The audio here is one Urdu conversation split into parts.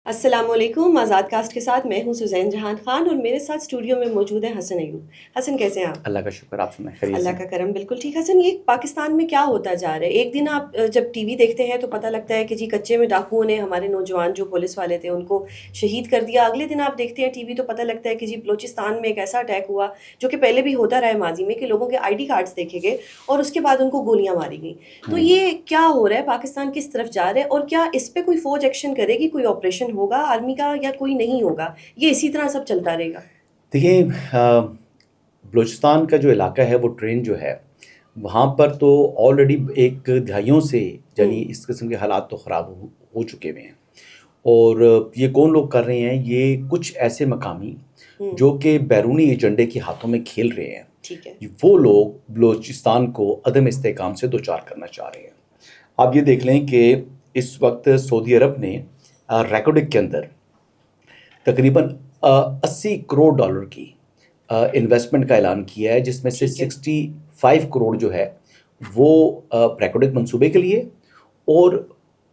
السلام علیکم. آزاد کاسٹ کے ساتھ میں ہوں سزین جہان خان اور میرے ساتھ اسٹوڈیو میں موجود ہے حسن ایوب. حسن کیسے ہیں آپ؟ اللہ کا شکر. آپ سنائیں خیریت سے؟ اللہ کا کرم بالکل ٹھیک. حسن یہ پاکستان میں کیا ہوتا جا رہا ہے؟ ایک دن آپ جب ٹی وی دیکھتے ہیں تو پتہ لگتا ہے کہ جی کچے میں ڈاکوؤں نے ہمارے نوجوان جو پولیس والے تھے ان کو شہید کر دیا. اگلے دن آپ دیکھتے ہیں ٹی وی تو پتہ لگتا ہے کہ جی بلوچستان میں ایک ایسا اٹیک ہوا جو کہ پہلے بھی ہوتا رہا ہے ماضی میں کہ لوگوں کے آئی ڈی کارڈز دیکھے گئے اور اس کے بعد ان کو گولیاں ماری گئیں. تو یہ کیا ہو رہا ہے؟ پاکستان کس طرف جا رہا ہے اور کیا اس پہ کوئی فوج ایکشن کرے گی؟ کوئی آپریشن ہوگا آرمی کا یا کوئی نہیں ہوگا؟ یہ اسی طرح سب چلتا رہے گا؟ دیکھیے، بلوچستان کا جو علاقہ ہے وہ ٹرین جو ہے وہاں پر تو آلریڈی ایک دہائیوں سے یعنی اس قسم کے حالات تو خراب ہو چکے ہوئے ہیں. اور یہ کون لوگ کر رہے ہیں؟ یہ کچھ ایسے مقامی جو کہ بیرونی ایجنڈے کے ہاتھوں میں کھیل رہے ہیں. ٹھیک ہے. وہ لوگ بلوچستان کو عدم استحکام سے دوچار کرنا چاہ رہے ہیں. آپ یہ دیکھ لیں کہ اس وقت سعودی عرب نے ریکوڈک کے اندر تقریباً 80 کروڑ ڈالر کی انویسٹمنٹ کا اعلان کیا ہے، جس میں سے 65 کروڑ جو ہے وہ ریکوڈک منصوبے کے لیے اور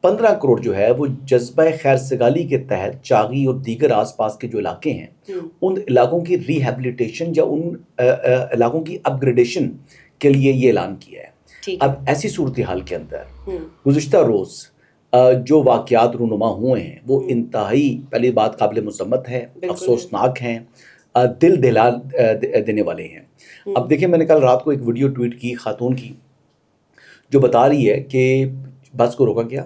15 کروڑ جو ہے وہ جذبہ خیر سگالی کے تحت چاغی اور دیگر آس پاس کے جو علاقے ہیں ان علاقوں کی ریہیبلیٹیشن یا ان علاقوں کی اپ گریڈیشن کے لیے یہ اعلان کیا ہے. اب ایسی صورتحال کے اندر گزشتہ روز جو واقعات رونما ہوئے ہیں وہ انتہائی پہلی بات قابل مذمت ہے، افسوسناک ہیں، دل دہلا دینے والے ہیں. اب دیکھیں، میں نے کل رات کو ایک ویڈیو ٹویٹ کی خاتون کی جو بتا رہی ہے کہ بس کو روکا گیا.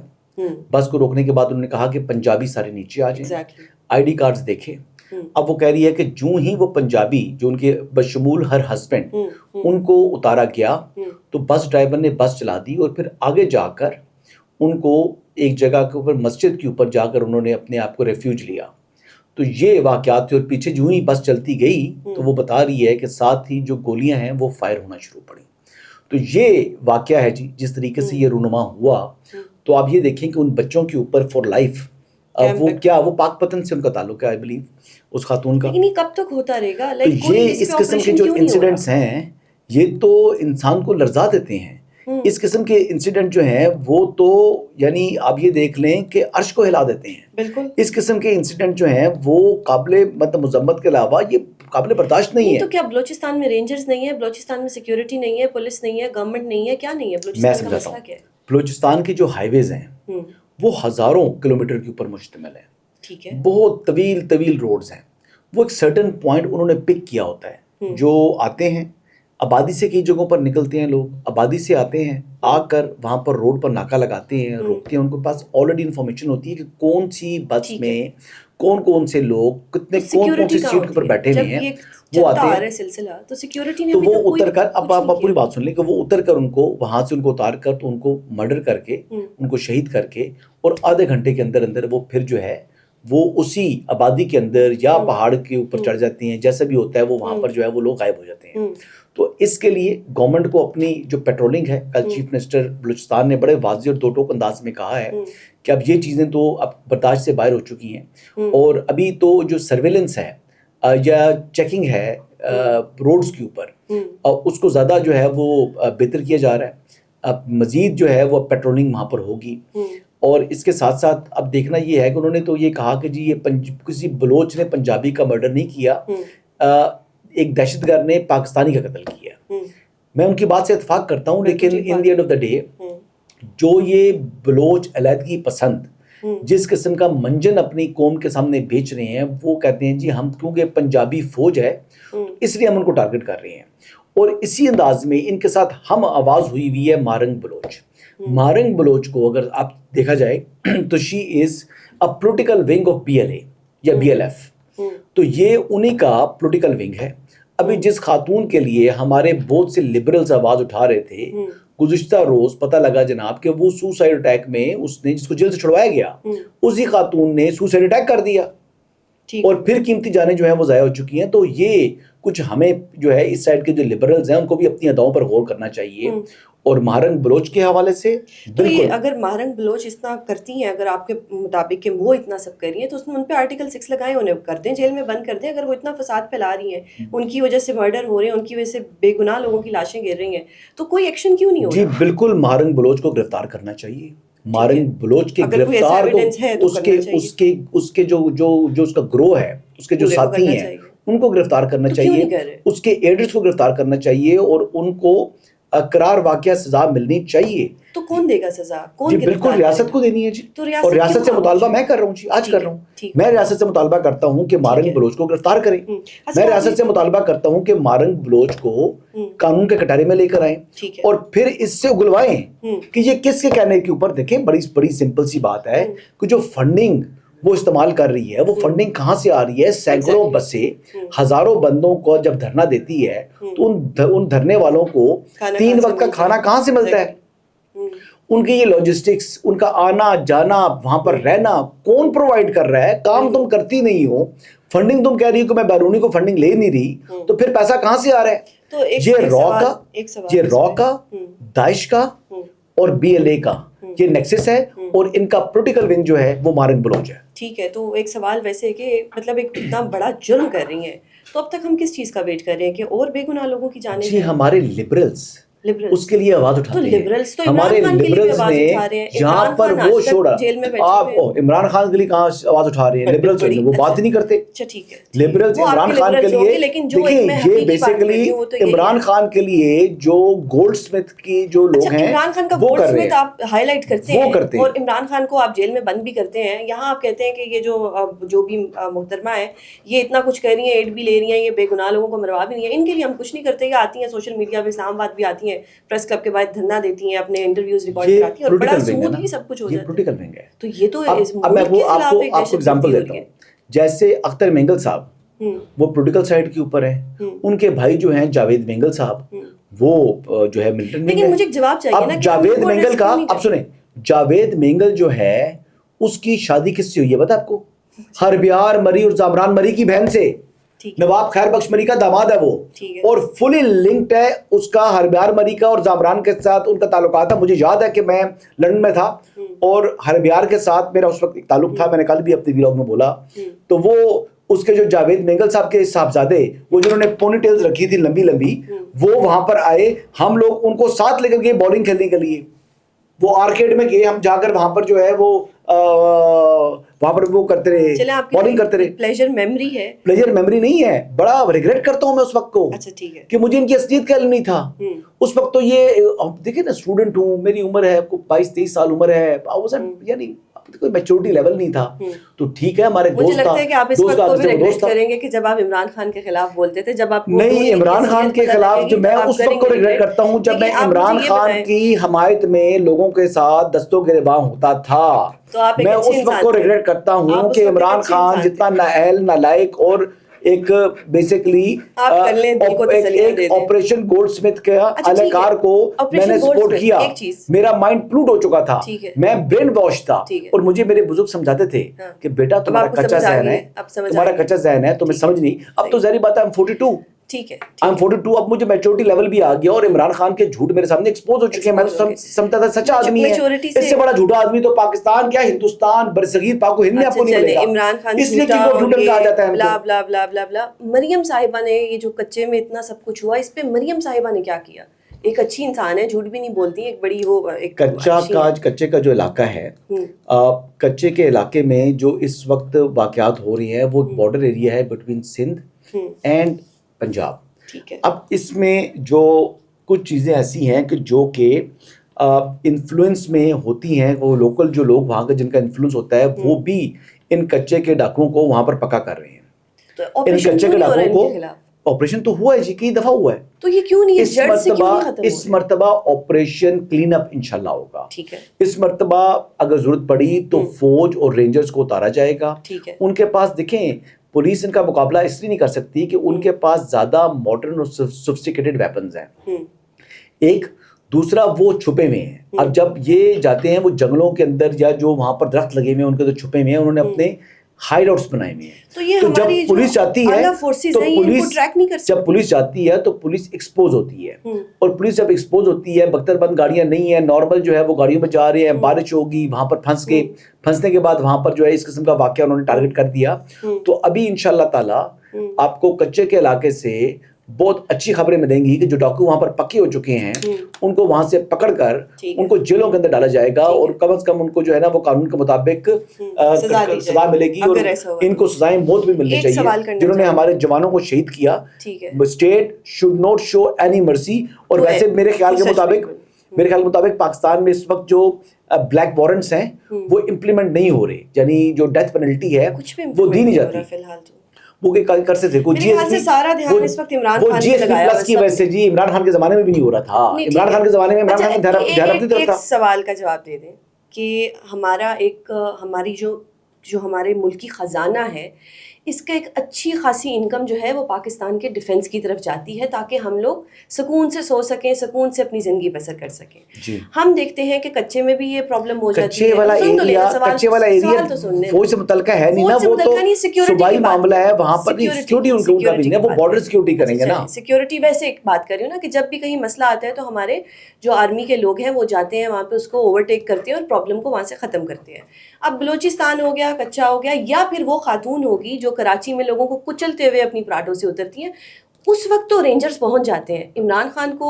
بس کو روکنے کے بعد انہوں نے کہا کہ پنجابی سارے نیچے آ جائیں، آئی ڈی کارڈز دیکھیں. اب وہ کہہ رہی ہے کہ جو ہی وہ پنجابی جو ان کے بشمول ہر ہسبینڈ ان کو اتارا گیا تو بس ڈرائیور نے بس چلا دی اور پھر آگے جا کر ان کو ایک جگہ کے اوپر مسجد کے اوپر جا کر انہوں نے اپنے آپ کو ریفیوج لیا. تو یہ واقعات تھے اور پیچھے جو ہی بس چلتی گئی تو وہ بتا رہی ہے کہ ساتھ ہی جو گولیاں ہیں وہ فائر ہونا شروع پڑی. تو یہ واقعہ ہے جی جس طریقے سے یہ رونما ہوا. تو آپ یہ دیکھیں کہ ان بچوں کے اوپر فار لائف وہ پاک پتن سے ان کا تعلق ہے، آئی بلیو اس خاتون کا. لیکن یہ کب تک ہوتا رہے گا؟ تو یہ اس قسم کے جو انسیڈنٹس ہیں یہ تو انسان کو لرزا دیتے ہیں. اس قسم کے انسیڈنٹ جو ہیں وہ تو یعنی آپ یہ دیکھ لیں کہ عرش کو ہلا دیتے ہیں. بالکل. اس قسم کے انسیڈنٹ جو ہیں وہ قابل مذمت کے علاوہ یہ قابل برداشت نہیں ہے. تو کیا بلوچستان میں رینجرز نہیں ہے؟ بلوچستان میں سیکیورٹی نہیں ہے؟ پولیس نہیں ہے؟ گورنمنٹ نہیں ہے؟ کیا نہیں ہے بلوچستان کا مسئلہ کیا ہے؟ بلوچستان کے جو ہائی ویز ہیں وہ ہزاروں کلومیٹر کے اوپر مشتمل ہیں. ٹھیک ہے. بہت طویل طویل روڈز ہیں. وہ ایک سرٹن پوائنٹ انہوں نے پک کیا ہوتا ہے. جو آتے ہیں آبادی سے کئی جگہوں پر نکلتے ہیں، لوگ آبادی سے آتے ہیں، آ کر وہاں پر روڈ پر ناکہ لگاتے ہیں، روکتے ہیں. ان کے پاس آلریڈی انفارمیشن ہوتی ہے کہ کون سی بس میں کون سے لوگ کتنے کون سی سیٹ کے اوپر بیٹھے ہوئے ہیں. وہ آتے ہیں تو سیکیورٹی نے تو وہ اتر کر اب آپ پوری بات سن لیں کہ وہ اتر کر ان کو وہاں سے ان کو اتار کر تو ان کو مرڈر کر کے ان کو شہید کر کے اور آدھے گھنٹے کے اندر اندر وہ پھر جو ہے وہ اسی آبادی کے اندر یا پہاڑ کے اوپر چڑھ جاتے ہیں. جیسا بھی ہوتا ہے وہ وہاں پر جو ہے وہ لوگ غائب ہو جاتے ہیں. تو اس کے لیے گورنمنٹ کو اپنی جو پیٹرولنگ ہے، کل چیف منسٹر بلوچستان نے بڑے واضح اور دو ٹوک انداز میں کہا ہے کہ اب یہ چیزیں تو اب برداشت سے باہر ہو چکی ہیں اور ابھی تو جو سرویلنس ہے یا چیکنگ ہے روڈز کے اوپر اس کو زیادہ جو ہے وہ بہتر کیا جا رہا ہے. اب مزید جو ہے وہ پیٹرولنگ وہاں پر ہوگی. اور اس کے ساتھ ساتھ اب دیکھنا یہ ہے کہ انہوں نے تو یہ کہا کہ جی یہ کسی بلوچ نے پنجابی کا مرڈر نہیں کیا، ایک دہشت گرد نے پاکستانی کا قتل کیا. میں ان کی بات سے اتفاق کرتا ہوں، لیکن in the end of the day جو یہ بلوچ علیحدگی پسند جس قسم کا منجن اپنی قوم کے سامنے بیچ رہے ہیں، وہ کہتے ہیں جی ہم کیونکہ پنجابی فوج ہے اس لیے ہم ان کو ٹارگٹ کر رہے ہیں. اور اسی انداز میں ان کے ساتھ ہم آواز ہوئی ہے مارنگ بلوچ. مارنگ بلوچ کو اگر آپ دیکھا جائے تو she is a political wing of PLA یا BLF. تو یہ انہی کا پولیٹیکل ونگ ہے. ابھی جس خاتون کے لیے ہمارے بہت سے لبرلز آواز اٹھا رہے تھے، گزشتہ روز پتہ لگا جناب کہ وہ سوسائڈ اٹیک میں اس نے جس کو جیل سے چھڑوایا گیا اسی خاتون نے سوسائڈ اٹیک کر دیا اور پھر قیمتی جانیں جو ہیں وہ ضائع ہو چکی ہیں. تو یہ کچھ ہمیں جو ہے اس سائڈ کے جو لبرلز ہیں ان کو بھی اپنی اداؤں پر غور کرنا چاہیے. اور مہرنگ بلوچ کے حوالے سے بالکل اگر مہرنگ بلوچ اتنا کرتی ہیں، اگر آپ کے مطابق کہ وہ اتنا سب کر رہی ہیں تو اس میں ان پہ آرٹیکل 6 لگائیں، انہیں کر دیں جیل میں بند کر دیں. اگر وہ اتنا فساد پھیلا رہی ہیں، ان کی وجہ سے مرڈر ہو رہے ہیں، ان کی وجہ سے بے گناہ لوگوں کی لاشیں گر رہی ہیں، تو کوئی ایکشن کیوں نہیں ہو رہا؟ جی بالکل مہرنگ بلوچ کو گرفتار کرنا چاہیے. مارنگ بلوچ کے گرفتار کو اس کے جو اس کا گروہ ہے, اس کے جو ساتھی ہیں ان کو گرفتار کرنا چاہیے, اس کے ایڈرس کو گرفتار کرنا چاہیے اور ان کو قرار واقعہ سزا ملنی چاہیے. تو کون دے گا سزا؟ جی بالکل ریاست کو دینی ہے جی, اور ریاست سے مطالبہ میں کر رہا ہوں جی, آج کر رہا ہوں. میں ریاست سے مطالبہ کرتا ہوں کہ مارنگ بلوچ کو گرفتار کریں. میں ریاست سے مطالبہ کرتا ہوں کہ مارنگ بلوچ کو قانون کے کٹارے میں لے کر آئیں اور پھر اس سے اگلوائیں کہ یہ کس کے کہنے کے اوپر. دیکھیں بڑی سمپل سی بات ہے کہ جو فنڈنگ وہ استعمال کر رہی ہے, وہ فنڈنگ کہاں سے آ رہی ہے؟ سینکڑوں بسیں ہزاروں بندوں کو جب دھرنا دیتی ہے تو ان دھرنے والوں کو 3 وقت کا کھانا کہاں سے ملتا ہے؟ ان کی یہ لاجسٹکس, ان کا آنا جانا, وہاں پر رہنا کون پرووائڈ کر رہا ہے؟ کام تم کرتی نہیں ہو, فنڈنگ تم کہہ رہی ہو کہ میں بیرونی کو فنڈنگ لے نہیں رہی, تو پھر پیسہ کہاں سے آ رہا ہے؟ یہ را کا داعش کا اور BLA کا یہ نیکسس ہے, اور ان کا پولیٹیکل ونگ جو ہے وہ مارنگ بلوچ ہے. ٹھیک ہے, تو ایک سوال ویسے کہ مطلب ایک اتنا بڑا جرم کر رہی ہیں, تو اب تک ہم کس چیز کا ویٹ کر رہے ہیں کہ اور بے گناہ لوگوں کی جانیں؟ جی ہمارے لبرلز اس کے لیے آواز اٹھاتے ہیں. ہمارے لبرلز نے جہاں پر وہ چھوڑا, آپ عمران خان کے لیے کہاں آواز اٹھا رہے ہیں؟ لبرلز وہ بات ہی نہیں کرتے. لبرلز عمران خان کے لیے, دیکھیں یہ بیسیکلی عمران خان کے لیے جو گولڈ سمتھ کی جو لوگ ہیں عمران خان کا گولڈ سمتھ آپ ہائی لائٹ کرتے ہیں اور عمران خان کو آپ جیل میں بند بھی کرتے ہیں. یہاں آپ کہتے ہیں کہ یہ جو بھی محترمہ ہے یہ اتنا کچھ کر رہی ہیں, ایڈ بھی لے رہی ہیں, یہ بے گناہ لوگوں کو مروا بھی نہیں ہے, ان کے لیے ہم کچھ نہیں کرتے. یہ آتی ہیں سوشل میڈیا پہ, اسلام آباد بھی آتی ہیں, پریس کلب کے بعد دھرنا دیتی ہیں, اپنے انٹرویوز ریکارڈ کراتی ہیں اور بڑا سموتھلی سب کچھ ہو جاتا ہے. تو یہ تو اب میں وہ آپ کو ایگزامپل دیتا ہوں. جیسے اختر مینگل صاحب وہ پولیٹیکل سائڈ کے اوپر ہیں, ان کے بھائی جو ہیں جاوید مینگل صاحب وہ جو ہے ملٹن. لیکن مجھے جواب چاہیے نا کہ جاوید مینگل کا, اب سنیں, جاوید مینگل جو ہے اس کی شادی کس سے ہوئی ہے پتہ آپ کو؟ ہربیار مری اور زامران مری کی بہن سے. نواب خیر بخش مری کا داماد ہے وہ, اور فلی لنکڈ ہے اس کا ہربیار مری کا اور زامران کے ساتھ ان کا تعلقات ہے. مجھے یاد ہے کہ میں لندن میں تھا اور ہربیار کے ساتھ میرا اس وقت ایک تعلق تھا, میں نے کل بھی اپنے ویلاگ میں بولا. تو وہ اس کے جو جاوید مینگل صاحب کے صاحبزادے وہ جنہوں نے پونی ٹیلز رکھی تھی لمبی لمبی, وہ وہاں پر آئے, ہم لوگ ان کو ساتھ لے کر گئے بالنگ کھیلنے کے لیے. وہ آرکیڈ میں گئے, ہم جا کر وہاں پر جو ہے وہ وہاں پر وہ کرتے رہے, بالنگ کرتے رہے. پلیجر میموری ہے, پلیجر میموری نہیں ہے, بڑا ریگریٹ کرتا ہوں میں اس وقت کو کہ مجھے ان کی اصلیت کا علم نہیں تھا اس وقت. تو یہ دیکھیں نا, اسٹوڈنٹ ہوں, میری عمر ہے 22-23 سال عمر ہے, یعنی کوئی میچورٹی لیول نہیں تھا. تو ٹھیک ہے, ہمارے دوست, مجھے لگتا ہے کہ آپ اس وقت کو بھی ریگریٹ کریں گے کہ جب آپ عمران خان کے خلاف بولتے تھے, جب آپ نہیں عمران خان کے خلاف, جو میں اس وقت کو ریگریٹ کرتا ہوں جب میں عمران خان کی حمایت میں لوگوں کے ساتھ دستوں گرباں ہوتا تھا. میں اس وقت کو ریگریٹ کرتا ہوں کہ عمران خان جتنا نااہل, نالائق اور ایک بیسیکلی آپریشن گولڈ سمتھ کے اہلکار کو میں نے سپورٹ کیا. میرا مائنڈ پلوٹ ہو چکا تھا, میں برین واش تھا, اور مجھے میرے بزرگ سمجھاتے تھے کہ بیٹا تمہارا کچا ذہن ہے, تمہارا کچا ذہن ہے, تمہیں سمجھ نہیں. اب تو ظاہری بات ہے, I'm 42. ٹھیک ہے, I'm 42, اب مجھے میچورٹی لیول بھی آ گیا, اور عمران خان کے جھوٹ میرے سامنے ایکسپوز ہو چکے ہیں. میں تو سمجھتا تھا سچا آدمی ہے, اس سے بڑا جھوٹا آدمی تو پاکستان کیا ہندوستان برصغیر پاک و ہند میں آپ کو نہیں ملے گا. عمران خان اس لیے کیوں جھوٹن کہا جاتا ہے بلا بلا بلا بلا بلا. مریم صاحبہ نے یہ جو کچے میں اتنا سب کچھ ہوا, اس پہ مریم صاحبہ نے کیا کیا؟ ایک اچھی انسان ہے, جھوٹ بھی نہیں بولتی, ایک بڑی وہ ایک کچے کا جو علاقہ ہے, کچے کے علاقے میں جو اس وقت واقعات ہو رہی ہیں وہ بارڈر ایریا ہے بٹوین سندھ اینڈ پنجاب. اب اس میں جو کچھ چیزیں ایسی ہیں کہ جو کہ انفلوئنس میں ہوتی ہیں, وہ لوکل جو لوگ وہاں کا جن کا انفلوئنس ہوتا ہے وہ بھی ان کچے کے ڈاکوؤں کو وہاں پر پکا کر رہے ہیں. ان کچے کے ڈاکوؤں کو آپریشن تو ہوا ہے جی, کئی دفعہ ہوا ہے. تو یہ کیوں نہیں اس مرتبہ آپریشن کلین اپ انشاءاللہ ہوگا. اس مرتبہ اگر ضرورت پڑی تو فوج اور رینجرز کو اتارا جائے گا. ان کے پاس دیکھیں, پولیس ان کا مقابلہ اس لیے نہیں کر سکتی کہ ان کے پاس زیادہ ماڈرن اور سوفسٹیکیٹڈ ویپنز ہیں. ایک دوسرا وہ چھپے ہوئے ہیں. اب جب یہ جاتے ہیں وہ جنگلوں کے اندر, یا جو وہاں پر درخت لگے ہوئے ہیں ان کے تو چھپے ہوئے ہیں, انہوں نے اپنے ہائیڈ آؤٹس بنائے ہوئے ہیں. تو جب پولیس جاتی ہے جب پولیس جاتی ہے تو پولیس ایکسپوز ہوتی ہے, اور پولیس جب ایکسپوز ہوتی ہے, بختر بند گاڑیاں نہیں ہیں, نارمل جو ہے وہ گاڑیوں میں جا رہے ہیں, بارش ہوگی, وہاں پر پھنس گئے, پھنسنے کے بعد وہاں پر جو ہے اس قسم کا واقعہ انہوں نے ٹارگٹ کر دیا. تو ابھی انشاءاللہ تعالی آپ کو کچے کے علاقے سے بہت اچھی خبریں ملیں گی کہ جو ڈاکو وہاں پر پکے ہو چکے ہیں ان کو وہاں سے پکڑ کر ان کو جیلوں کے اندر ڈالا جائے گا اور کم از کم ان کو جو ہے نا وہ قانون کے مطابق سزا ملے گی اور ان کو سزائیں موت بھی ملنی چاہیے جنہوں نے ہمارے جوانوں کو شہید کیا. State should not show any مرسی. اور ویسے میرے خیال کے مطابق پاکستان میں اس وقت جو بلیک وارنٹس ہیں وہ امپلیمنٹ نہیں ہو رہے, یعنی جو ڈیتھ پینلٹی ہے وہ دی نہیں جاتی. وہ کر سکتے تھے جی ایس پی پلس کی وجہ سے. جی عمران خان کے زمانے میں بھی نہیں ہو رہا تھا. عمران خان کے زمانے میں عمران خان کی ایک سوال کا جواب دے دیں کہ ہماری جو ہمارے ملکی خزانہ ہے اس کا ایک اچھی خاصی انکم جو ہے وہ پاکستان کے ڈیفنس کی طرف جاتی ہے تاکہ ہم لوگ سکون سے سو سکیں, سکون سے اپنی زندگی بسر کر سکیں. ہم دیکھتے ہیں کہ کچے میں بھی یہ پرابلم ہو جاتی ہے. کچے والا ایریا فوج سے متعلقہ ہے نہیں نا, وہ تو صوبائی معاملہ ہے, وہاں پر سیکورٹی ان کا بھی نہیں, وہ بارڈر سیکورٹی کریں گے نا. سیکورٹی ویسے ایک بات کر رہی ہوں نا کہ جب بھی کہیں مسئلہ آتا ہے تو ہمارے جو آرمی کے لوگ ہیں وہ جاتے ہیں وہاں پہ اس کو اوورٹیک کرتے ہیں اور پرابلم کو وہاں سے ختم کرتے ہیں. اب بلوچستان ہو گیا, کچا ہو گیا, یا پھر وہ خاتون ہوگی جو کراچی میں لوگوں کو کچلتے ہوئے اپنی پراٹوں سے اترتی ہیں, اس وقت تو رینجرز پہنچ جاتے ہیں. عمران خان کو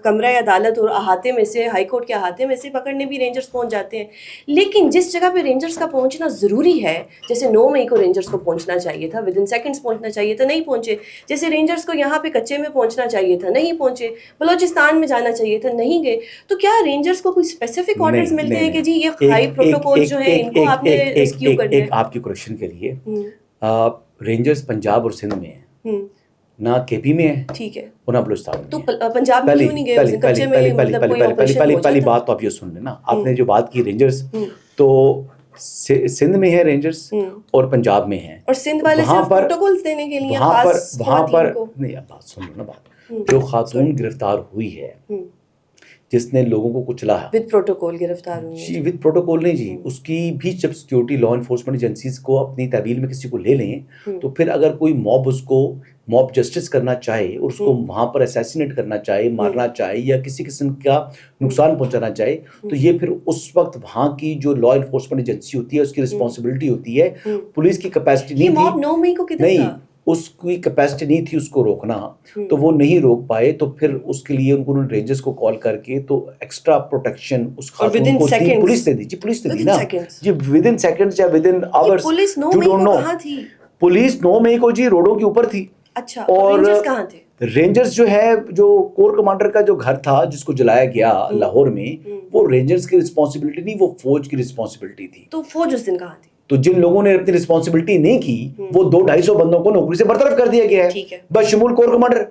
کمرہ عدالت اور احاطے میں سے, ہائی کورٹ کے احاطے میں سے پکڑنے بھی رینجرز پہنچ جاتے ہیں. لیکن جس جگہ پہ رینجرز کا پہنچنا ضروری ہے, جیسے 9 مئی کو رینجرز کو پہنچنا چاہیے تھا, ود ان سیکنڈز پہنچنا چاہیے تھا, نہیں پہنچے. جیسے رینجرز کو یہاں پہ کچے میں پہنچنا چاہیے تھا, نہیں پہنچے. بلوچستان میں جانا چاہیے تھا, نہیں گئے. تو کیا رینجرز کو کوئی اسپیسیفک آرڈرز ملتے ہیں کہ جی یہ ہائی پروٹوکول جو ہیں ان کو آپ نے ریسکیو کرنا ہے؟ آپ کی کریکشن کے لیے رینجرز پنجاب اور سندھ میں ہیں, نہ کے پی میں ہے, ٹھیک ہے, اور نہ بلوچستان میں. تو پنجاب میں کیوں نہیں گئے؟ پہلی بات تو آپ یہ سن لیں نا, آپ نے جو بات کی رینجرز, تو سندھ میں ہے رینجرز اور پنجاب میں ہیں. اور سندھ والے صرف پروٹوکولز دینے کے لیے وہاں پر نہیں, اب بات سن لو نا. بات جو خاتون گرفتار ہوئی ہے جس نے لوگوں کو کچلا, ود پروٹوکول گرفتار ہوئی جی, ود پروٹوکول نہیں جی, اس کی بھی جب سیکورٹی لا انفورسمنٹ ایجنسیز کو اپنی تحویل میں کسی کو لے لیں تو پھر اگر کوئی موب اس کو موب جسٹس کرنا چاہے اور اس کو وہاں پر اسیسینیٹ کرنا چاہے, مارنا چاہے یا کسی قسم کا نقصان پہنچانا چاہے, تو یہ پھر اس وقت وہاں کی جو لا انفورسمنٹ ایجنسی ہوتی ہے اس کی رسپانسبلٹی ہوتی ہے. پولیس کی کیپیسٹی نہیں, اس کی کیپیسٹی نہیں تھی اس کو روکنا, تو وہ نہیں روک پائے, تو پھر اس کے لیے ان کو رینجرز کو کال کر کے تو ایکسٹرا پروٹیکشن اس خاتون کو دی, پولیس نے دی. جی پولیس نے دی نا جی, ود ان سیکنڈز یا ود ان آورز. پولیس 9 مئی کو کہاں تھی؟ پولیس 9 مئی کو جی روڈوں کے اوپر تھی. اچھا, اور رینجرز کہاں تھے؟ رینجرز جو ہے, جو کور کمانڈر کا جو گھر تھا جس کو جلایا گیا لاہور میں, وہ رینجرز کی رسپانسبلٹی نہیں, وہ فوج کی رسپانسبلٹی تھی. تو فوج اس دن کہاں تھی؟ تو جن لوگوں نے اپنی رسپانسبلٹی نہیں کی وہ 200-250 بندوں کو نوکری سے برطرف کر دیا گیا ہے, بشمول کور کمانڈر,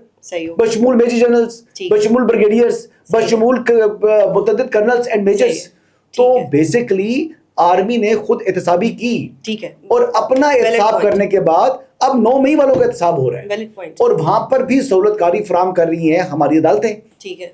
بشمول میجر جنرلز, بشمول بریگیڈیئرز, بشمول متعدد کرنلز اینڈ میجرز. تو بیسیکلی آرمی نے خود احتسابی کی, ٹھیک ہے, اور اپنا احتساب کرنے کے بعد اب 9 مئی والوں کا احتساب ہو رہا ہے, اور وہاں پر بھی سہولت کاری فراہم کر رہی ہیں ہماری عدالتیں. ٹھیک ہے,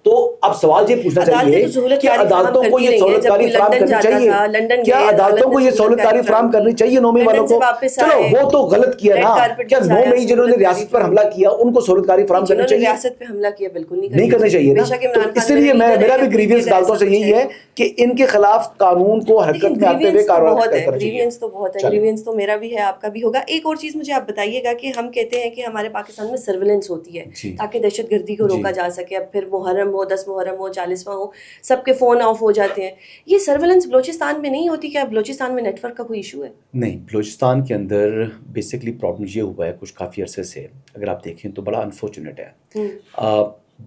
تو اب سوال یہ پوچھنا چاہیے کہ عدالتوں کو یہ سہولت کاری فراہم کرنی چاہیے, کیا عدالتوں کو یہ سہولت کاری فراہم کرنی چاہیے 9 مئی والوں کو؟ چلو وہ تو غلط کیا نا, کیا 9 مئی جنہوں نے ریاست پر حملہ کیا ان کو سہولت کاری فراہم کرنی چاہیے؟ ریاست پہ حملہ کیا بالکل نہیں کرنی چاہیے نا. تو اس لیے میرا بھی گریوینس عدالتوں سے یہی ہے کہ ان کے خلاف قانون کو حرکت میں آتے ہوئے کارروائی کرنی چاہیے. گریوینس تو بہت ہے, گریوینس تو میرا بھی ہے, آپ کا بھی ہوگا. ایک اور چیز مجھے آپ بتائیے گا کہ ہم کہتے ہیں کہ ہمارے پاکستان میں سرویلنس ہوتی ہے تاکہ دہشت گردی کو روکا جا سکے. اب پھر محرم ہو, 10 محرم ہو, 40واں ہو, سب کے فون آف ہو جاتے ہیں. یہ سرویلنس بلوچستان میں نہیں ہوتی؟ کیا بلوچستان میں نیٹ ورک کا کوئی ایشو ہے؟ نہیں, بلوچستان کے اندر بیسکلی پرابلم یہ ہوا ہے کچھ کافی عرصے سے, اگر آپ دیکھیں تو بڑا انفارچونیٹ ہے.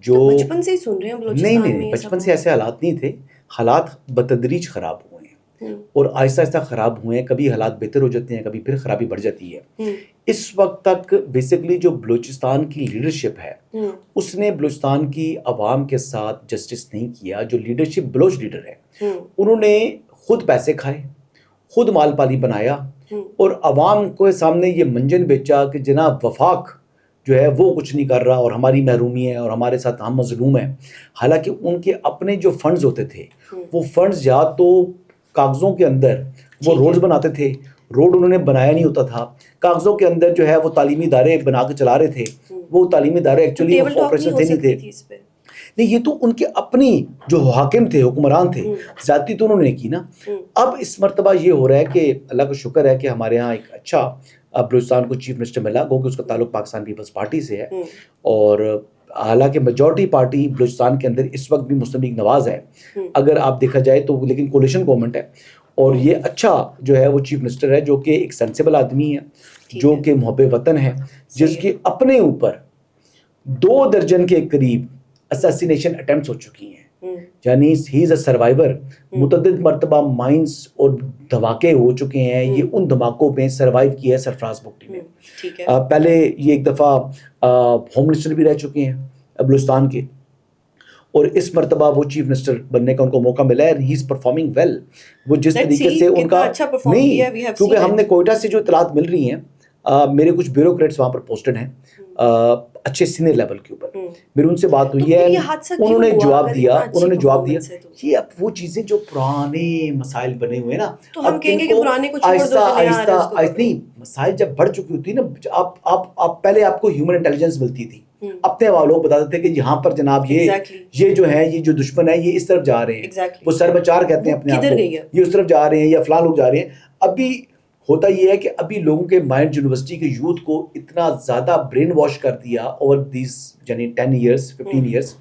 جو بچپن سے ہی سن رہے ہیں بلوچستان میں, نہیں, بچپن سے ایسے حالات نہیں تھے, حالات بتدریج خراب ہوئے ہیں اور آہستہ آہستہ خراب ہوئے ہیں. کبھی حالات بہتر ہو جاتے ہیں, کبھی پھر خرابی بڑھ جاتی ہے. اس وقت تک بیسکلی جو بلوچستان کی لیڈرشپ ہے اس نے بلوچستان کی عوام کے ساتھ جسٹس نہیں کیا. جو لیڈرشپ بلوچ لیڈر ہے انہوں نے خود پیسے کھائے, خود مال پانی بنایا اور عوام کو سامنے یہ منجن بیچا کہ جناب وفاق جو ہے وہ کچھ نہیں کر رہا اور ہماری محرومی ہے اور ہمارے ساتھ ہم مظلوم ہیں. حالانکہ ان کے اپنے جو فنڈز ہوتے تھے وہ فنڈز یا تو کاغذوں کے اندر وہ روڈز بناتے تھے, روڈ انہوں نے بنایا نہیں ہوتا تھا, کاغذوں کے اندر جو ہے وہ تعلیمی ادارے بنا کے چلا رہے تھے, وہ تعلیمی ادارے ایکچولی آپریشن تھے نہیں تھے. نہیں یہ تو ان کے اپنی جو حاکم تھے, حکمران تھے, زیادتی تو انہوں نے کی نا. اب اس مرتبہ یہ ہو رہا ہے کہ اللہ کا شکر ہے کہ ہمارے ہاں ایک اچھا بلوچستان کو چیف منسٹر ملا, گو کہ اس کا تعلق پاکستان پیپلز پارٹی سے ہے, اور حالانکہ میجورٹی پارٹی بلوچستان کے اندر اس وقت بھی مسلم لیگ نواز ہے اگر آپ دیکھا جائے تو, لیکن کولیشن گورنمنٹ ہے. اور یہ اچھا جو ہے وہ چیف منسٹر ہے جو کہ ایک سینسیبل آدمی ہے, جو کہ محب وطن ہے, جس کے اپنے اوپر 2 درجن کے قریب اساسینیشن اٹیمپٹس ہو چکی ہیں, یعنی ہی از اے سروائیور. متعدد مرتبہ مائنز اور دھماکے ہو چکے ہیں, یہ ان دھماکوں میں سروائیو کیا ہے سرفراز بگٹی میں. پہلے یہ ایک دفعہ ہوم منسٹر بھی رہ چکے ہیں بلوچستان کے, اور اس مرتبہ وہ چیف منسٹر بننے کا ان کو موقع ملا ہے. ہی از پرفارمنگ ویل. وہ جس طریقے سے ان کا نہیں, کیونکہ ہم نے کوئٹہ سے جو اطلاعات مل رہی ہیں, میرے کچھ بیوروکریٹس وہاں پر پوسٹڈ ہیں اچھے سینئر لیول کے اوپر, میری ان سے بات ہوئی ہے, انہوں نے جواب دیا یہ اب وہ چیزیں جو پرانے مسائل بنے ہوئے ہیں نا, تو ہم کہیں گے کہ پرانے کو چھوڑ دو, آہستہ نہیں, مسائل جب بڑھ چکی ہوتی ہے نا, آپ پہلے آپ کو ہیومن انٹیلیجنس ملتی تھی, اپنے والوں بتاتے تھے کہ یہاں پر جناب یہ جو ہے, یہ جو دشمن ہے یہ اس طرف جا رہے ہیں, وہ سر بچار کہتے ہیں اپنے آپ کو, یہ اس طرف جا رہے ہیں یا فلاں لوگ جا رہے ہیں. ابھی ہوتا یہ ہے کہ ابھی لوگوں کے مائنڈ, یونیورسٹی کے یوتھ کو اتنا زیادہ برین واش کر دیا اوور دیز, یعنی 10 ایئرس 15 ایئرس.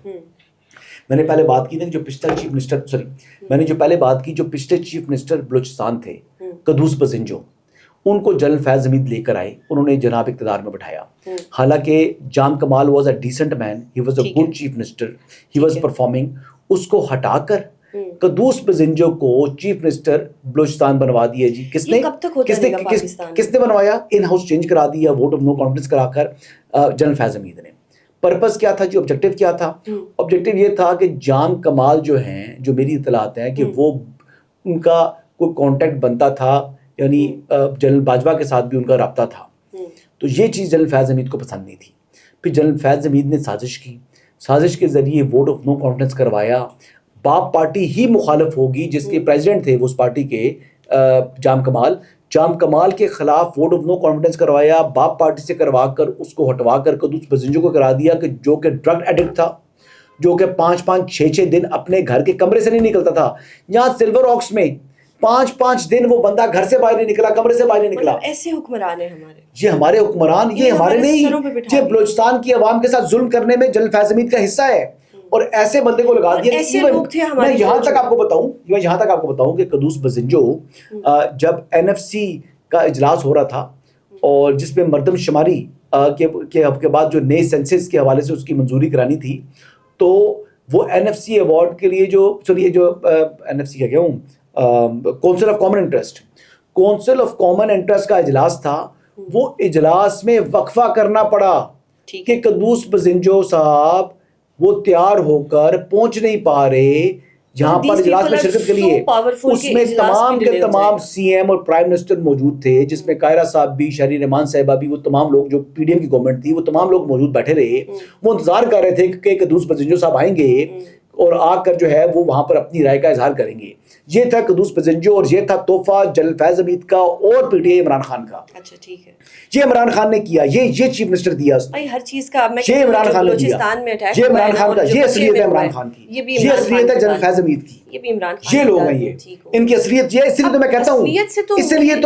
میں نے پہلے بات کی تھی جو پچھلا چیف منسٹر, میں نے جو پہلے بات کی جو پچھلے چیف منسٹر بلوچستان تھے قدوس بزنجو, ان کو جنرل فیض حمید لے کر آئے, انہوں نے جناب اقتدار میں بٹھایا. حالانکہ Jam Kamal was a decent man, he was a good chief minister, he was performing. اس کو ہٹا کر قدوس بزنجو کو چیف منسٹر بلوچستان بنوا دیا. جی کس نے بنوایا؟ ان ہاؤس چینج کرا دیا, ووٹ آف نو کانفیڈنس کرا کر جنرل فیض حمید نے. پرپس کیا تھا جی, آبجیکٹو کیا تھا؟ آبجیکٹو یہ تھا کہ جام کمال جو ہیں, جو میری اطلاعات ہیں کہ وہ ان کا کوئی کانٹیکٹ بنتا تھا, یعنی جنرل باجوہ کے ساتھ بھی ان کا رابطہ تھا. تو یہ چیز جنرل فیض حمید کو پسند نہیں تھی. پھر جنرل فیض حمید نے سازش کے ذریعے ووٹ آف نو کانفیڈنس کروایا. باپ پارٹی ہی مخالف ہوگی جس کے پریزیڈنٹ تھے وہ اس پارٹی کے جام کمال کے خلاف ووٹ آف نو کانفیڈنس کروایا. باپ پارٹی سے کروا کر اس کو ہٹوا کر قدوس بزنجو کو کرا دیا, کہ جو کہ ڈرگ ایڈکٹ تھا, جو کہ 5-6 دن اپنے گھر کے کمرے سے نہیں نکلتا تھا. یہاں سلور آکس میں 5 دن وہ بندہ گھر سے باہر نہیں نکلا, کمرے سے باہر نہیں نکلا. ایسے حکمران ہیں ہمارے, یہ ہمارے حکمران, یہ ہمارے نہیں, یہ بلوچستان کی عوام کے ساتھ ظلم کرنے میں جنرل فیض حمید کا حصہ ہے. اور ایسے بندے کو لگا دیا. میں یہاں تک آپ کو بتاؤں کہ قدوس بزنجو جب NFC کا اجلاس ہو رہا تھا, اور جس میں مردم شماری کے بعد جو نئے سینسس کے حوالے سے اس کی منظوری کرانی تھی, تو وہ NFC ایوارڈ کے لیے جو NFC کیا گیا کونسل آف کامن انٹرسٹ کا اجلاس تھا, وہ اجلاس میں وقفہ کرنا پڑا کہ قدوس بزنجو صاحب وہ تیار ہو کر پہنچ نہیں پا رہے جہاں پر اجلاس میں شرکت کے لیے. اس میں تمام کے تمام CM اور پرائم منسٹر موجود تھے, جس میں قاہرہ صاحب بھی, شہری رحمان صاحبہ بھی, وہ تمام لوگ جو PDM کی گورنمنٹ تھی, وہ تمام لوگ موجود بیٹھے رہے. وہ انتظار کر رہے تھے کہ قدوس بزنجو صاحب آئیں گے اور آ کر جو ہے وہ وہاں پر اپنی رائے کا اظہار کریں گے. یہ تھا قدوس بزنجو, اور یہ تھا تحفہ جنرل فیض حمید کا اور PTI عمران خان کا. اچھا ٹھیک ہے, یہ عمران خان نے کیا, یہ چیف منسٹر دیا اس نے, ہر چیز کا یہ عمران خان نے دیا, یہ عمران خان کا, یہ اصلیت ہے عمران خان کی, یہ اصلیت ہے جنرل فیض حمید کی, یہ لوگ ہیں, یہ ان کی اصلیت یہ. اس لیے تو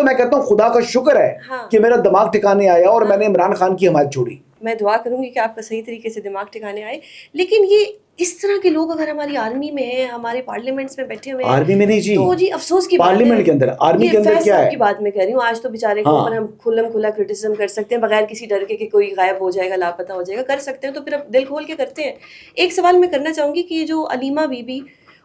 میں کہتا ہوں خدا کا شکر ہے کہ میرا دماغ ٹھکانے آیا اور میں نے عمران خان کی حمایت چھوڑی. میں دعا کروں گی کہ آپ کا صحیح طریقے سے دماغ ٹھکانے آئے. لیکن یہ اس طرح کے لوگ اگر ہماری آرمی میں ہیں, ہمارے پارلیمنٹس میں بیٹھے ہوئے ہیں, آرمی میں نہیں جی, تو جی افسوس کی بات ہے. پارلیمنٹ کے اندر, آرمی کے اندر کیا ہے کی بات میں کہہ رہی ہوں, آج تو بیچارے کے اوپر ہم کھلا کرٹیسزم کر سکتے ہیں بغیر کسی ڈر کے کہ کوئی غائب ہو جائے گا, لاپتہ ہو جائے گا, کر سکتے ہیں, تو پھر اب دل کھول کے کرتے ہیں. ایک سوال میں کرنا چاہوں گی کہ یہ جو علیمہ بی بی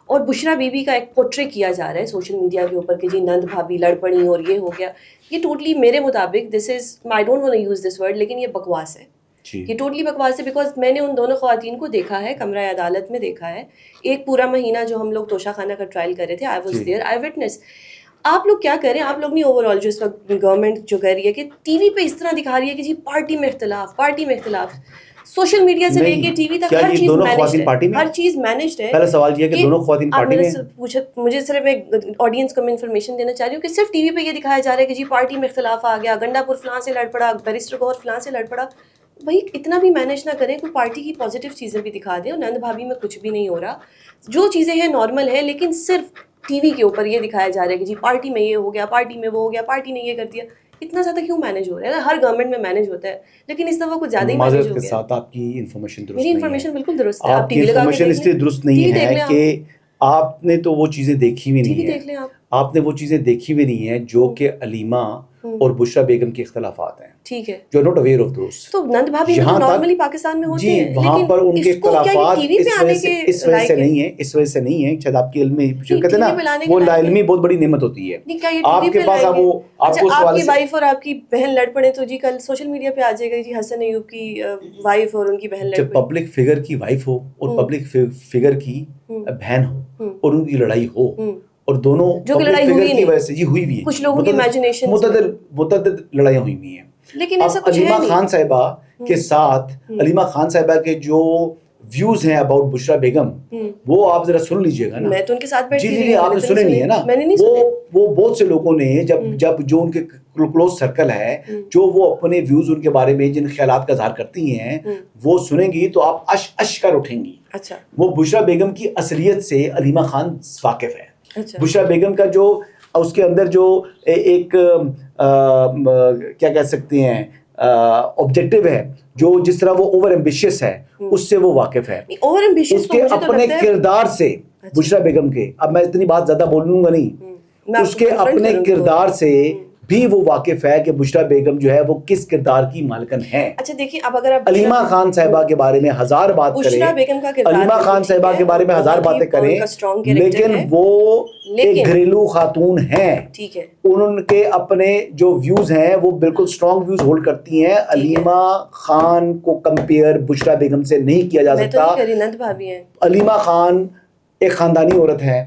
اور بشرا بی بی کا ایک پورٹری کیا جا رہا ہے سوشل میڈیا کے اوپر کہ جی نند بھابھی لڑ پڑی اور یہ ہو گیا, یہ ٹوٹلی میرے مطابق this is, I don't want to use this word, لیکن یہ بکواس ہے. یہ ٹوٹلی بکواس ہے, بیکاز میں نے ان دونوں خواتین کو دیکھا ہے, کمرہ عدالت میں دیکھا ہے, ایک پورا مہینہ جو ہم لوگ توشہ خانہ کا ٹرائل کر رہے تھے, I was there, I witness. آپ لوگ کیا کر رہے ہیں, آپ لوگ نہیں, اوور آل جو اس وقت گورنمنٹ جو کہہ رہی ہے کہ ٹی وی پہ اس طرح دکھا رہی ہے کہ جی پارٹی میں اختلاف, سوشل میڈیا سے لے کے ٹی وی تک ہر چیز مینجڈ ہے, ہر چیز مینجڈ ہے. پہلا سوال یہ کہ دونوں خواتین پارٹی میں پوچھا, مجھے صرف ایک آڈینس کو میں انفارمیشن دینا چاہ رہی ہوں کہ صرف ٹی وی پہ یہ دکھایا جا رہا ہے کہ جی پارٹی میں اختلاف آ گیا, گنڈا پور فلاں سے لڑ پڑا, بیرسٹر گوہر فلاں سے لڑ پڑا. بھائی اتنا بھی مینیج نہ کریں, کوئی پارٹی کی پازیٹیو چیزیں بھی دکھا دیں. اور نند بھابھی میں کچھ بھی نہیں ہو رہا, جو چیزیں ہیں نارمل ہے, لیکن صرف ٹی وی کے اوپر یہ دکھایا جا رہا ہے کہ جی پارٹی میں یہ ہو گیا, پارٹی میں وہ ہو گیا, پارٹی نے یہ کر دیا. اتنا زیادہ کیوں مینیج ہو رہا ہے؟ ہر گورنمنٹ میں مینیج ہوتا ہے, لیکن اس دفعہ کچھ زیادہ ہی مینیج معذرت ہو کے گیا. ساتھ آپ کی انفارمیشن درست میری نہیں انفارمیشن ہے. بالکل درست ہے. آپ کی انفارمیشن اس لیے درست نہیں ہے کہ آپ نے تو وہ چیزیں دیکھی بھی نہیں دیکھ لیں ہیں, آپ نے وہ چیزیں دیکھی بھی نہیں ہیں جو کہ علیمہ اور بشریٰ بیگم کے اختلافات ہیں. ٹھیک ہے, جو ناٹ اویئر آف دوز. تو نند بھابھی میں تو نارملی پاکستان میں ہوتے ہیں, وہاں لیکن پر ان کے اختلافات اس وجہ سے نہیں ہے, اس وجہ سے نہیں ہے. شاید آپ کی علمی جو کہتے ہیں نا وہ لا علمی بہت بڑی نعمت ہوتی ہے. آپ کے پاس اب وہ آپ کو آپ کی وائف اور آپ کی بہن لڑ پڑے تو جی کل سوشل میڈیا پہ آ جائے گا جی حسن ایوب کی وائف اور ان کی بہن لڑ پڑی. جب پبلک فگر کی وائف ہو اور پبلک فگر کی بہن ہو اور ان کی لڑائی ہو, اور دونوں پبلک فگر کی وجہ سے جی ہوئی بھی ہے, کچھ لوگوں کی امیجنیشن متعدد لڑائیاں ہوئی ہوئی ہیں. لیکن ایسا کچھ علیمہ خان صاحبہ کے ساتھ علیمہ خان صاحبہ کے جو ویوز ہیں اباؤٹ بشریٰ بیگم, وہ آپ ذرا سن لیجئے گا نا. میں تو ان کے ساتھ بیٹھی جی آپ نے سنے نہیں ہے نا. وہ بہت سے لوگوں نے جب جو ان کے کلوز سرکل ہے, جو وہ اپنے ویوز ان کے بارے میں جن خیالات کا اظہار کرتی ہیں وہ سنیں گی تو آپ اش کر اٹھیں گی. اچھا, وہ بشریٰ بیگم کی اصلیت سے علیمہ خان واقف ہے. بشریٰ بیگم کا جو اس کے اندر جو ایک کیا کہہ سکتے ہیں آبجیکٹو ہے, جو جس طرح وہ اوور ایمبیشیس ہے, اس سے وہ واقف ہے. اس کے اپنے کردار سے بشریٰ بیگم کے, اب میں اتنی بات زیادہ بولوں گا نہیں, اس کے اپنے کردار سے بھی وہ واقف ہے کہ بشریٰ بیگم جو ہے وہ کس کردار کی مالکن ہے. اچھا دیکھیں, اب اگر آپ علیمہ خان صاحبہ کے بارے میں ہزار بات کریں, علیمہ خان صاحبہ کے بارے میں ہزار باتیں کریں, لیکن وہ ایک گھریلو خاتون ہیں. ٹھیک ہے, ان کے اپنے جو ویوز ہیں وہ بالکل اسٹرانگ ویوز ہولڈ کرتی ہیں. علیمہ خان کو کمپیئر بشریٰ بیگم سے نہیں کیا جا سکتا. علیمہ خان ایک خاندانی عورت ہے.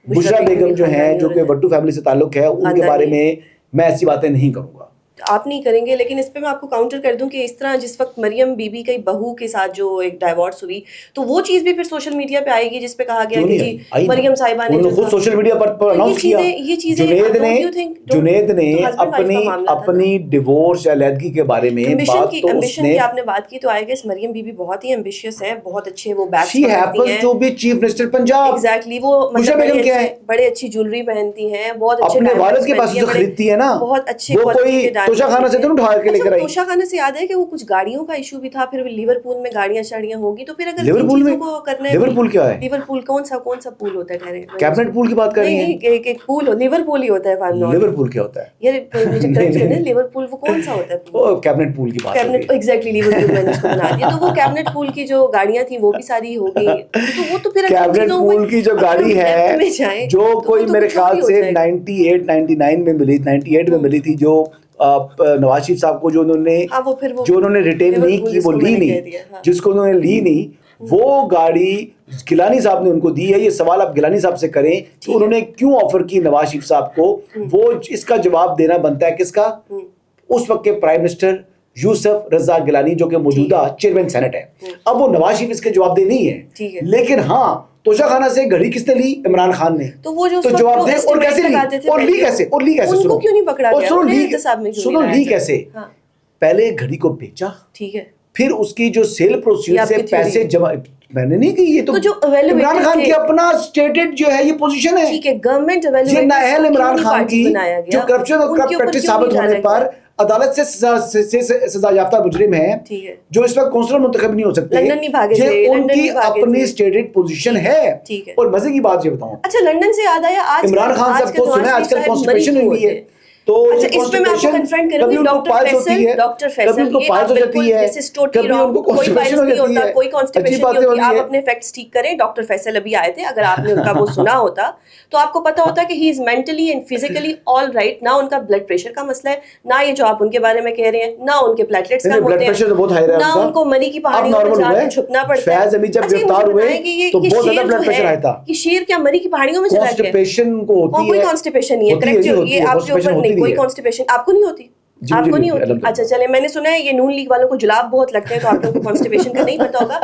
بشریٰ بیگم جو ہیں, جو کہ وٹو فیملی سے تعلق ہے, ان کے بارے میں میں ایسی باتیں نہیں کروں گا. آپ نہیں کریں گے, لیکن اس پہ میں آپ کو کاؤنٹر کر دوں کہ اس طرح جس وقت مریم بی بی کی بہو کے ساتھ جو ایک ڈائیورس ہوئی, تو وہ چیز بھی پھر سوشل میڈیا پہ آئے گی جس پہ کہا گیا کہ جی مریم صاحبہ نے خود سوشل میڈیا پر اناؤنس کیا. جنید نے اپنی ڈیورس یا علیحدگی کے بارے میں ایمبیشن کی آپ نے بات کی, تو آئی گیس مریم بی بی بہت ہی ایمبیشیس ہے, بہت اچھے وہ بیگز پہنتی ہیں. جو بھی چیف منسٹر پنجاب, ایگزیکٹلی, وہ بڑے اچھی جیولری پہنتی ہیں, بہت اچھے اپنے والد کے پاس سے خریدتی ہے نا, بہت اچھے. توشہ خانہ سے تو اٹھا کے لے کر آئی. توشہ خانہ سے یاد ہے کہ وہ کچھ گاڑیوں کا ایشو بھی تھا, پھر لیورپول میں گاڑیاں شاڑیاں ہوگی, تو پھر اگر لیورپول میں کو کرنا ہے, لیورپول کیا ہے, لیورپول کون سا پول ہوتا ہے, کیبنٹ پول کی بات کر رہی ہیں. نہیں, ایک پول ہو, لیورپول ہی ہوتا ہے. لیورپول کیا ہوتا ہے یار, مجھے کریکٹ کرنا ہے, لیورپول وہ کون سا ہوتا ہے, وہ کیبنٹ پول کی بات ہے. کیبنٹ, ایگزیکٹلی, لیورپول میں نے اس کو بنا دیا. تو وہ کیبنٹ پول کی جو گاڑیاں تھیں وہ بھی ساری ہو گئی, تو وہ تو پھر کیبنٹ پول کی جو گاڑی ہے جو کوئی میرے خیال سے 98 میں ملی, 98 میں ملی تھی, جو نواز شریف صاحب کو جو انہوں نے ریٹین نہیں کی, وہ لی نہیں, جس کو انہوں نے لی نہیں, وہ گاڑی گیلانی صاحب نے ان کو دی ہے. یہ سوال آپ گیلانی صاحب سے کریں کہ انہوں نے کیوں آفر کی نواز شریف صاحب کو, وہ اس کا جواب دینا بنتا ہے کس کا, اس وقت کے پرائم منسٹر یوسف رضا گیلانی, جو کہ موجودہ چیئرمین سینٹ ہے. اب وہ نواز شریف اس کے جواب دے نہیں ہے, لیکن ہاں توشہ خانہ سے گھڑی کس نے لی, عمران خان نے. تو جواب دے, اور کیسے لی, اور لی کیسے, اور لی کیسے, سنو کیوں نہیں پکڑا گیا, سنو لی کیسے. پہلے گھڑی کو بیچا, ٹھیک ہے, پھر اس کی جو سیل پروسیڈ سے پیسے جمع, میں نے نہیں کی, یہ تو عمران خان کی اپنا اسٹیٹڈ جو ہے یہ پوزیشن ہے. ٹھیک ہے, گورنمنٹ یہ نااہل عمران خان کی جو کرپشن اور کرپٹ پریکٹس ثابت ہونے پر عدالت سے سزا یافتہ مجرم ہیں, جو اس وقت کونسلر منتخب نہیں ہو سکتے, یہ ان کی اپنی اسٹیٹڈ پوزیشن ہے. اور مزے کی بات یہ بتاؤں, اچھا لندن سے یاد آیا, آج عمران خان صاحب کو سنا ہے آج کل کانسٹیپیشن ہوئی ہے, تو اس پہ میں آپ کو کنفرنٹ کروں گی. ڈاکٹر فیصل یہ آپ بالکل دس ٹوٹلی رانگ, کوئی پائلس نہیں ہوتا, کوئی کانسٹیپیشن نہیں ہوتی. آپ اپنے فیکٹس ٹھیک کریں. ڈاکٹر فیصل ابھی آئے تھے, اگر آپ نے ان کا وہ سنا ہوتا تو آپ کو پتا ہوتا کہ he is mentally and physically all right. نہ ان کا بلڈ پریشر کا مسئلہ ہے, نہ یہ جو آپ ان کے بارے میں کہہ رہے ہیں, نہ ان کے پلیٹلیٹس کم ہوتے ہیں, نہ ان کو منی کی پہاڑیوں میں جا کے چھپنا پڑتا ہے. فیض ابھی جب گرفتار ہوئے تو بہت زیادہ بلڈ پریشر آیا تھا. یہ شیر کیا منی کی پہاڑیوں میں چلا گیا, کانسٹیپیشن کو ہوتی ہے, کوئی کانسٹیپیشن نہیں ہے, کریکٹ, یہ آپ کے اوپر نہیں, کوئی کانسٹیپیشن آپ کو نہیں ہوتی, آپ کو نہیں ہوتی. اچھا چلے, میں نے سنا ہے یہ نون لیگ والوں کو جلاب بہت لگتے ہیں, تو آپ لوگوں کو کانسٹیپیشن کا نہیں پتا ہوگا.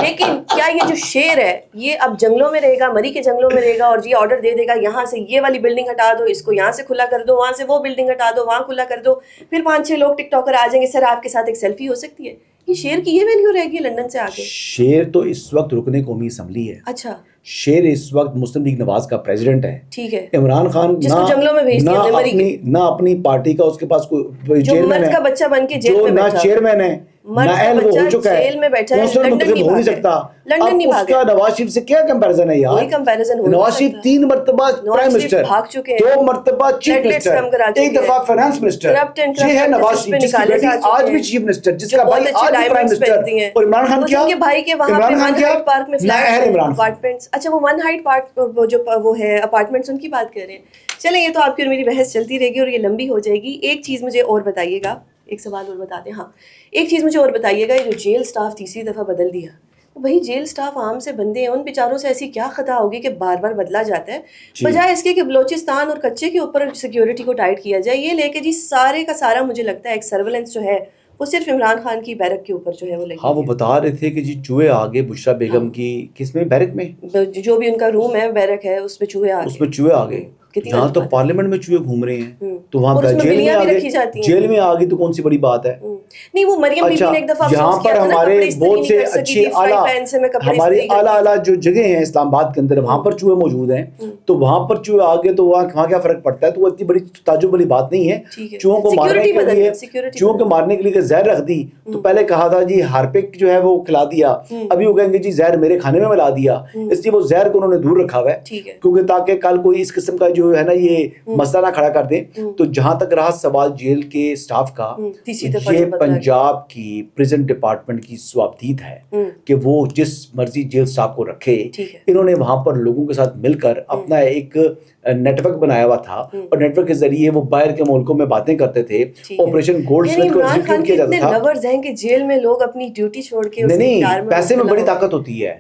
لیکن کیا یہ جو شیر ہے یہ اب جنگلوں میں رہے گا, مری کے جنگلوں میں رہے گا, اور یہ آرڈر دے دے گا یہاں سے یہ والی بلڈنگ ہٹا دو, اس کو یہاں سے کھلا کر دو, وہاں سے وہ بلڈنگ ہٹا دو, وہاں کھلا کر دو, پھر 5-6 لوگ ٹک ٹاکر آ جائیں گے, سر آپ کے ساتھ ایک سیلفی ہو سکتی ہے, یہ شیر کی یہ ویلیو رہ گئی لندن سے آگے؟ شیر تو اس وقت رکن قومی اسمبلی ہے. اچھا. شیر اس وقت مسلم لیگ نواز کا پریزیڈنٹ ہے. ٹھیک ہے. عمران خان جس کو جنگلوں میں بھیج دیا نہ اپنی پارٹی کا اس کے پاس کوئی جو مرد کا بچہ بن کے جیل میں بیٹھا, نہ چیئرمین ہے نہ اہل وہ ہو چکا ہے, جیل میں بیٹھا ہے, لندن نہیں ہو سکتا. لندن نہیں اس کا نواز شریف سے کیا کمپیریزن ہے یار؟ کوئی کمپیریزن ہو. نواز شریف 3 مرتبہ پرائم منسٹر, بھاگ چکے ہیں, 2 مرتبہ چیف منسٹر, 1 دفعہ فائنانس منسٹر. یہ ہے نواز شریف جس کی بیٹی آج بھی چیف منسٹر, جس کا بھائی آج بھی پرائم منسٹر. اور عمران خان کیا؟ بھائی کے وہاں پہ ون ہائٹ پارک میں فلیٹ اپارٹمنٹس. اچھا وہ ون ہائٹ پارک جو وہ ہے اپارٹمنٹس, ان کی بات کر رہے ہیں. چلیں یہ تو آپ کی اور میری بحث چلتی رہے گی اور یہ لمبی ہو جائے گی. ایک چیز مجھے اور بتائیے گا, ایک سوال اور بتا دیں. ہاں ایک چیز مجھے اور بتائیے گا, یہ جو جیل سٹاف تیسری دفعہ بدل دیا, وہی جیل سٹاف عام سے بندے ہیں, ان بیچاروں سے ایسی کیا خطا ہوگی کہ بار بار بدلا جاتا ہے, بجائے اس کے کہ بلوچستان اور کچے کے اوپر سیکیورٹی کو ٹائٹ کیا جائے. یہ لے کے جی سارے کا سارا مجھے لگتا ہے ایک سرویلنس جو ہے وہ صرف عمران خان کی بیرک کے اوپر جو ہے وہ لگی. ہاں وہ بتا رہے تھے کہ جی چوہے آگے بشرا بیگم کی کس میں بیرک میں جو بھی ان کا روم ہے بیرک ہے اس میں چوہے آگے, اس میں چوہے آگے. جہاں تو پارلیمنٹ میں چوہے گھوم رہے ہیں تو وہاں جیل میں آگے تو کون سی بڑی بات ہے. نہیں وہ مریم بی بی نے ایک دفعہ یہاں پر ہمارے بہت سے اچھے ہماری اعلیٰ جو جگہ ہیں اسلام آباد کے اندر, وہاں پر چوہے موجود ہیں, تو وہاں پر چوہے آگے تو وہاں کیا فرق پڑتا ہے. تو وہ اتنی بڑی تعجب والی بات نہیں ہے. چوہوں کو مارنے کے لیے زہر رکھ دی تو پہلے کہا تھا جی ہارپک جو ہے وہ کھلا دیا, ابھی وہ کہیں گے جی زہر میرے کھانے میں ملا دیا. اس لیے وہ زہر کو انہوں نے دور رکھا ہوا ہے کیونکہ تاکہ کل کوئی اس قسم کا جو ہے نا یہ مسئلہ نہ کھڑا کر دیں. تو جہاں تک رہا سوال جیل کے سٹاف کا, یہ پنجاب کی پریزن ڈپارٹمنٹ کی سوابدید ہے کہ وہ جس مرضی جیل سٹاف کو رکھے. انہوں نے وہاں پر لوگوں کے ساتھ مل کر اپنا ایک نیٹ ورک بنایا ہوا تھا اور نیٹ ورک کے ذریعے وہ باہر کے ملکوں میں باتیں کرتے تھے. آپریشن گولڈ سمتھ کو ایگزیکیوٹ کیا جاتا تھا. لورز ہیں کہ جیل میں لوگ اپنی ڈیوٹی چھوڑ کے نہیں, پیسے میں بڑی طاقت ہوتی ہے.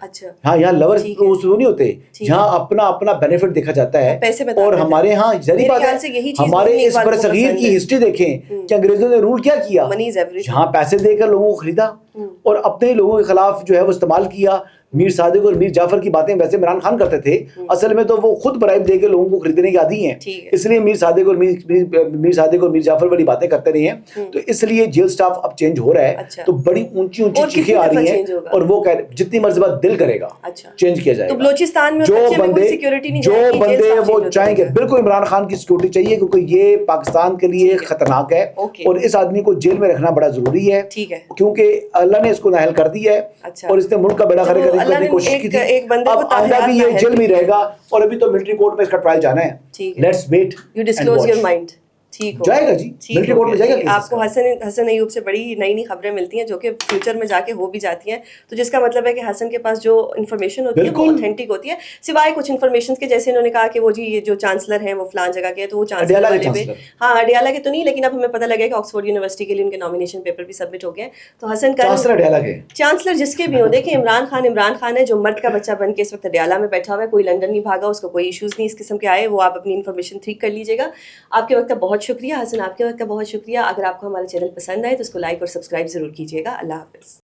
ہاں یہاں لورز نہیں ہوتے, جہاں اپنا بینیفٹ دیکھا جاتا ہے. اور ہمارے ہاں ظاہری بات ہے, ہمارے اس برصغیر کی ہسٹری دیکھیں کہ انگریزوں نے رول کیا کیا, جہاں پیسے دے کر لوگوں کو خریدا اور اپنے لوگوں کے خلاف جو ہے وہ استعمال کیا. میر صادق اور میر جعفر کی باتیں ویسے عمران خان کرتے تھے, اصل میں تو وہ خود برائب دے کے لوگوں کو خریدنے کے عادی ہیں, اس لیے میر صادق اور میر جعفر والی باتیں کرتے رہے ہیں. تو اس لیے جیل سٹاف اب چینج ہو رہا ہے, تو بڑی اونچی چیخیں آ رہی ہیں اور وہ جتنی مرتبہ دل کرے گا چینج کیا جائے گا. جو بندے وہ چاہیں گے, بالکل عمران خان کی سیکورٹی چاہیے کیونکہ یہ پاکستان کے لیے خطرناک ہے اور اس آدمی کو جیل میں رکھنا بڑا ضروری ہے کیونکہ اللہ نے اس کو نااہل کر دیا ہے اور اس نے ملک کا بیڑا غرق کرنے کی کوشش کی تھی. اب آئندہ بھی یہ جیل میں رہے گا اور ابھی تو ملٹری کورٹ میں اس کا ٹرائل جانا ہے. Let's wait and watch. جائے گا جی ملٹری کورٹ میں جائے گا. آپ کو حسن ایوب سے بڑی نئی خبریں ملتی ہیں جو کہ فیوچر میں جا کے ہو بھی جاتی ہیں, تو جس کا مطلب ہے کہ حسن کے پاس جو انفارمیشن ہوتی ہے وہ اوتھینٹک ہوتی ہے, سوائے کچھ انفارمیشن کے جیسے انہوں نے کہا کہ وہ جی یہ جو چانسلر ہیں وہ فلان جگہ کے ہیں, تو وہ چانسلر والے بھی ہاں اڈیالہ کے تو نہیں, لیکن اب ہمیں پتہ لگا کہ آکسفورڈ یونیورسٹی کے لیے ان کے نامینیشن پیپر بھی سبمٹ ہو گئے ہیں. تو حسن کا چانسلر جس کے بھی ہوں, دیکھیں عمران خان ہے جو مرد کا بچہ بن کے اس وقت اڈیالہ میں بیٹھا ہوا ہے, کوئی لندن نہیں بھاگا, اس کو کوئی ایشوز نہیں اس قسم کے آئے. وہ آپ اپنی انفارمیشن ٹھیک کر لیجیے گا. آپ کے وقت کا بہت شکریہ حسن, آپ کے وقت کا بہت شکریہ. اگر آپ کو ہمارا چینل پسند آئے تو اس کو لائک اور سبسکرائب ضرور کیجیے گا. اللہ حافظ.